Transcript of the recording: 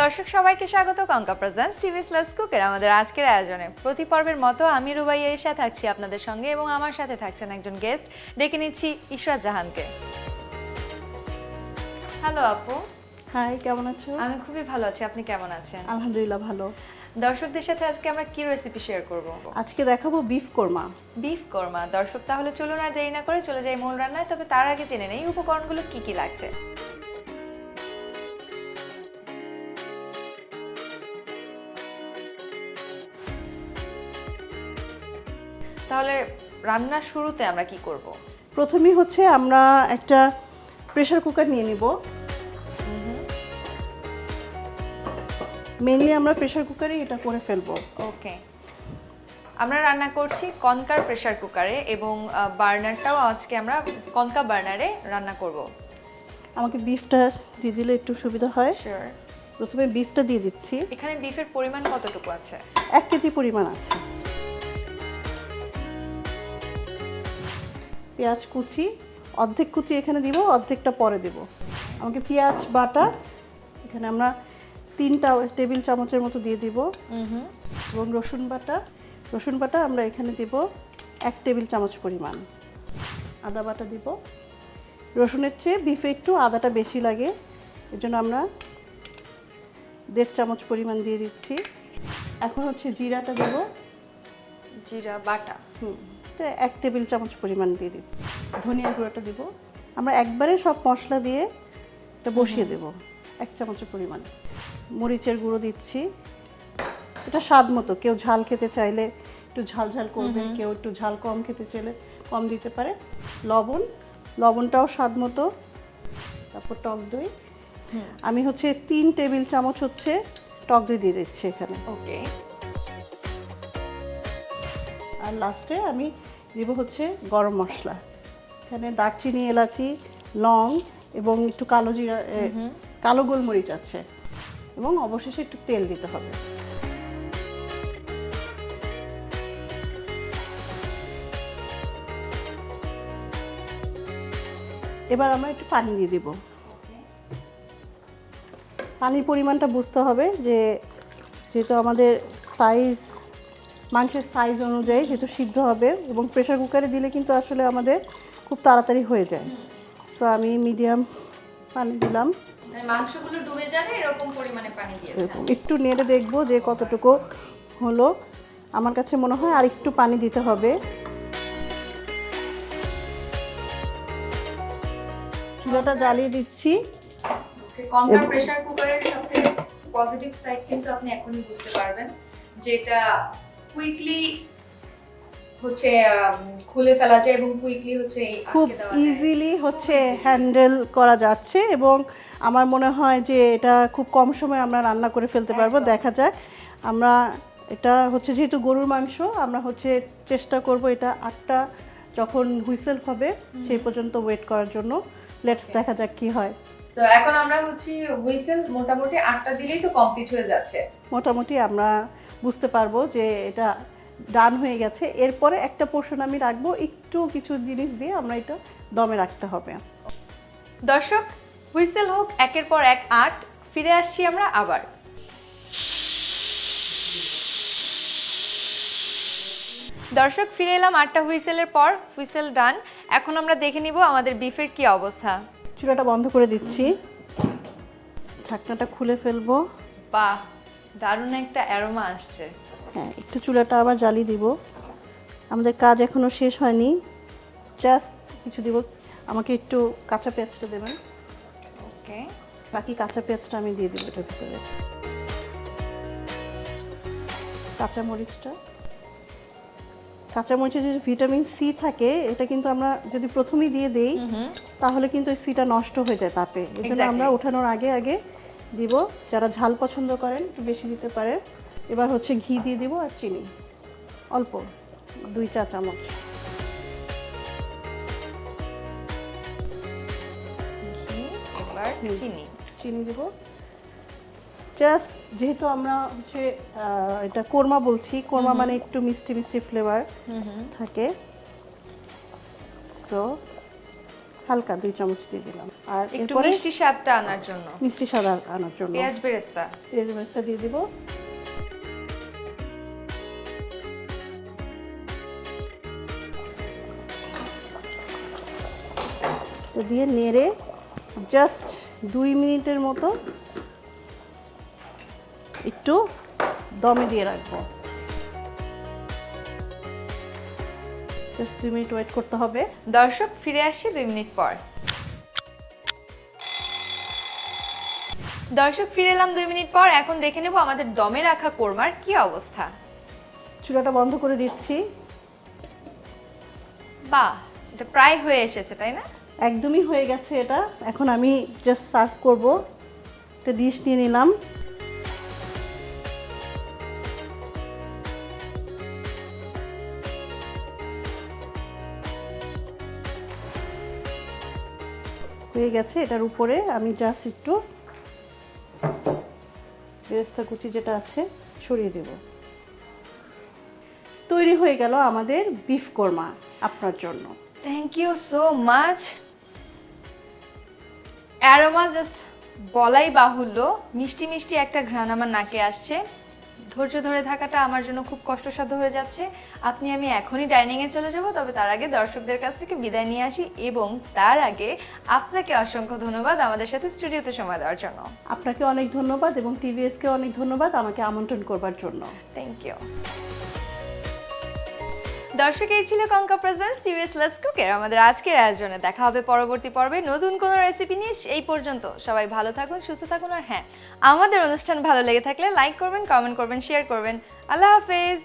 দর্শক সবাইকে স্বাগত কঙ্কা প্রেজেন্টস টিভিস লেটস কুকের আমাদের আজকের আয়োজনে। প্রতি পর্বের মতো আমি রুবাইয়া এশা থাকছি আপনাদের সঙ্গে এবং আমার সাথে থাকছেন একজন গেস্ট। ডেকে নিচ্ছি ইশরাত জাহানকে। হ্যালো আপু। হাই, কেমন আছো? আমি খুবই ভালো আছি, আপনি কেমন আছেন? আলহামদুলিল্লাহ ভালো। দর্শকদের সাথে আজকে আমরা কি রেসিপি শেয়ার করব? আজকে দেখাবো বিফ কোরমা। বিফ কোরমা। দর্শক তাহলে চলুন আর দেরি না করে চলে যাই মূল রান্নায়। তবে তার আগে জেনে নেই উপকরণগুলো কি কি লাগছে। তাহলে রান্নার শুরুতে আমরা কি করব? প্রথমেই হচ্ছে আমরা একটা প্রেসার কুকার নিয়ে নিব। মেইনলি আমরা প্রেসার কুকারে এটা করে ফেলবো। ওকে, আমরা রান্না করছি কনকার প্রেসার কুকারে এবং বার্নারটাও আজকে আমরা কনকা বার্নারে রান্না করব। আমাকে বিফটা দিয়ে দিলে একটু সুবিধা হয়। শিওর। প্রথমে বিফটা দিয়ে দিচ্ছি। এখানে বিফের পরিমাণ কতটুকু আছে? 1 কেজি পরিমাণ আছে। পেঁয়াজ কুচি অর্ধেক কুচি এখানে দিব, অর্ধেকটা পরে দেব। আমাকে পেঁয়াজ বাটা এখানে আমরা 3টা টেবিল চামচের মতো দিয়ে দিব। এবং রসুন বাটা আমরা এখানে দিব 1 টেবিল চামচ পরিমাণ। আদা বাটা দিব। রসুনের চেয়ে বিফে একটু আদাটা বেশি লাগে, এর জন্য আমরা 1.5 চামচ পরিমাণ দিয়ে দিচ্ছি। এখন হচ্ছে জিরাটা দেব। জিরা বাটা 1 টেবিল চামচ পরিমাণ দিয়ে দিচ্ছি। ধনিয়া গুঁড়োটা দিব। আমরা একবারে সব মশলা দিয়ে এটা বসিয়ে দেব 1 চামচের পরিমাণ। মরিচের গুঁড়ো দিচ্ছি, এটা স্বাদ মতো। কেউ ঝাল খেতে চাইলে একটু ঝাল ঝাল করবে, কেউ একটু ঝাল কম খেতে চাইলে কম দিতে পারে। লবণটাও স্বাদ মতো। তারপর টক দই আমি হচ্ছে 3 টেবিল চামচ হচ্ছে টক দই দিয়ে দিচ্ছি এখানে। ওকে। আর লাস্টে আমি দিব হচ্ছে গরম মশলা। এখানে দারচিনি, এলাচি, লং এবং একটু কালো জিরা, কালো গোলমরিচ আছে। এবং অবশেষে একটু তেল দিতে হবে। এবার আমরা একটু পানি দিয়ে দিব। পানির পরিমাণটা বুঝতে হবে যে যেহেতু আমাদের মাংসের সাইজ অনুযায়ী যেহেতু সিদ্ধ হবে, এবং প্রেসার কুকারে দিলে কিন্তু আসলে আমাদের খুব তাড়াতাড়ি হয়ে যায়। সো আমি মিডিয়াম পানি দিলাম। মাংসগুলো ডুবে যাবে এরকম পরিমাণে পানি দিয়েছেন। একটু নেড়ে দেখবো যে কতটুকু হলো। আমার কাছে মনে হয় আর একটু পানি দিতে হবে। চুলাটা জ্বালিয়ে দিচ্ছি। কনকার প্রেসার কুকারের সবথেকে পজিটিভ সাইড কিন্তু আপনি এখনই বুঝতে পারবেন, যেটা কুইকলি হচ্ছে খুলে ফেলা যায় এবং কুইকলি হচ্ছে খুব ইজিলি হচ্ছে হ্যান্ডেল করা যাচ্ছে, এবং আমার মনে হয় যে এটা খুব কম সময়ে আমরা রান্না করে ফেলতে পারবো। দেখা যাক। আমরা এটা হচ্ছে যেহেতু গরুর মাংস, আমরা হচ্ছে চেষ্টা করব এটা 8টা যখন হুইসেল হবে সেই পর্যন্ত ওয়েট করার জন্য। লেটস দেখা যাক কি হয়। তো এখন আমরা হচ্ছে হুইসেল মোটামুটি 8টা দিলেই তো কমপ্লিট হয়ে যাচ্ছে। মোটামুটি আমরা বুঝতে পারবো যে এটা ডান হয়ে গেছে। এরপরে একটা পোর্শন আমি রাখবো, একটু কিছু জিনিস দিয়ে আমরা এটা দমে রাখতে হবে। দর্শক, হুইসেল হোক একের পর এক 8, ফিরে আসছি আমরা আবার। দর্শক, ফিরে এলাম 8টা হুইসেলের পর। হুইসেল ডান। এখন আমরা দেখে নিব আমাদের বিফের কি অবস্থা। চুলাটা বন্ধ করে দিচ্ছি। ঢাকনাটা খুলে ফেলবো। বাহ, দারুণ একটা অ্যারোমা আসছে। হ্যাঁ, একটু চুলাটা আবার জ্বালিয়ে দিব। আমাদের কাজ এখনো শেষ হয়নি, জাস্ট কিছু দিব। আমাকে একটু কাঁচা পেঁয়াজটা দেবেন। ওকে। বাকি কাঁচা পেঁয়াজটা আমি দিয়ে দিব এটার ভিতরে। কাঁচামরিচের যে ভিটামিন সি থাকে, এটা কিন্তু আমরা যদি প্রথমেই দিয়ে দেই তাহলে কিন্তু এই সিটা নষ্ট হয়ে যায় তাপে। এই জন্য আমরা ওঠানোর আগে আগে দিব। যারা ঝাল পছন্দ করেন একটু বেশি দিতে পারে। এবার হচ্ছে ঘি দিয়ে দিব আর চিনি অল্প 2 চা চামচ। চিনি দেব জাস্ট, যেহেতু আমরা হচ্ছে এটা কোরমা বলছি। কোরমা মানে একটু মিষ্টি মিষ্টি ফ্লেভার থাকে। সো হালকা 2 চামচ দিয়ে দিলাম। আর একটু এরপরে মিষ্টি স্বাদটা আনার জন্য মিষ্টি স্বাদ আনার জন্য পেঁয়াজ বেরেস্তা। পেঁয়াজ বেরেস্তা দিয়ে দিব। তো দিয়ে নেড়ে জাস্ট 2 মিনিটের মতো একটু দমে দিয়ে রাখবো। জাস্ট 2 মিনিট ওয়েট করতে হবে। দর্শক ফিরে আসছি 2 মিনিট পর। দর্শক ফিরে এলাম 2 মিনিট পর। এখন দেখে নেব আমাদের দমে রাখা কোরমার কি অবস্থা। চুলাটা বন্ধ করে দিচ্ছি। বাহ, এটা প্রায় হয়ে এসেছে তাই না? একদমই হয়ে গেছে এটা। এখন আমি জাস্ট সার্ভ করব। একটা ডিশ নিয়ে নিলাম। হয়ে গেছে। এটার উপরে আমি জাস্ট একটু বেরেস্তা কুচি যেটা আছে ছড়িয়ে দেব। তৈরি হয়ে গেল আমাদের বিফ কোরমা আপনার জন্য। Thank you so much. Aroma just বলাই বাহুল্য। মিষ্টি মিষ্টি একটা ঘ্রাণ আমার নাকে আসছে। ধৈর্য ধরে থাকাটা আমার জন্য খুব কষ্টসাধ্য হয়ে যাচ্ছে। আমি এখনই ডাইনিংয়ে চলে যাব, তবে তার আগে দর্শকদের কাছ থেকে বিদায় নিয়ে আসি, এবং তার আগে আপনাকে অসংখ্য ধন্যবাদ আমাদের সাথে স্টুডিওতে সময় দেওয়ার জন্য। আপনাকে অনেক ধন্যবাদ এবং টিভিএসকে অনেক ধন্যবাদ আমাকে আমন্ত্রণ করবার জন্য। Thank you. দর্শক, এই ছিল কঙ্কা প্রেজেন্টস টিভিএস লেটস কুকের আমাদের আজকের আয়োজনে। দেখা হবে পরবর্তী পর্বে নতুন কোনো রেসিপি নিয়ে। এই পর্যন্ত সবাই ভালো থাকুন, সুস্থ থাকুন, আর হ্যাঁ, আমাদের অনুষ্ঠান ভালো লেগে থাকলে লাইক করবেন, কমেন্ট করবেন, শেয়ার করবেন। আল্লাহ হাফেজ।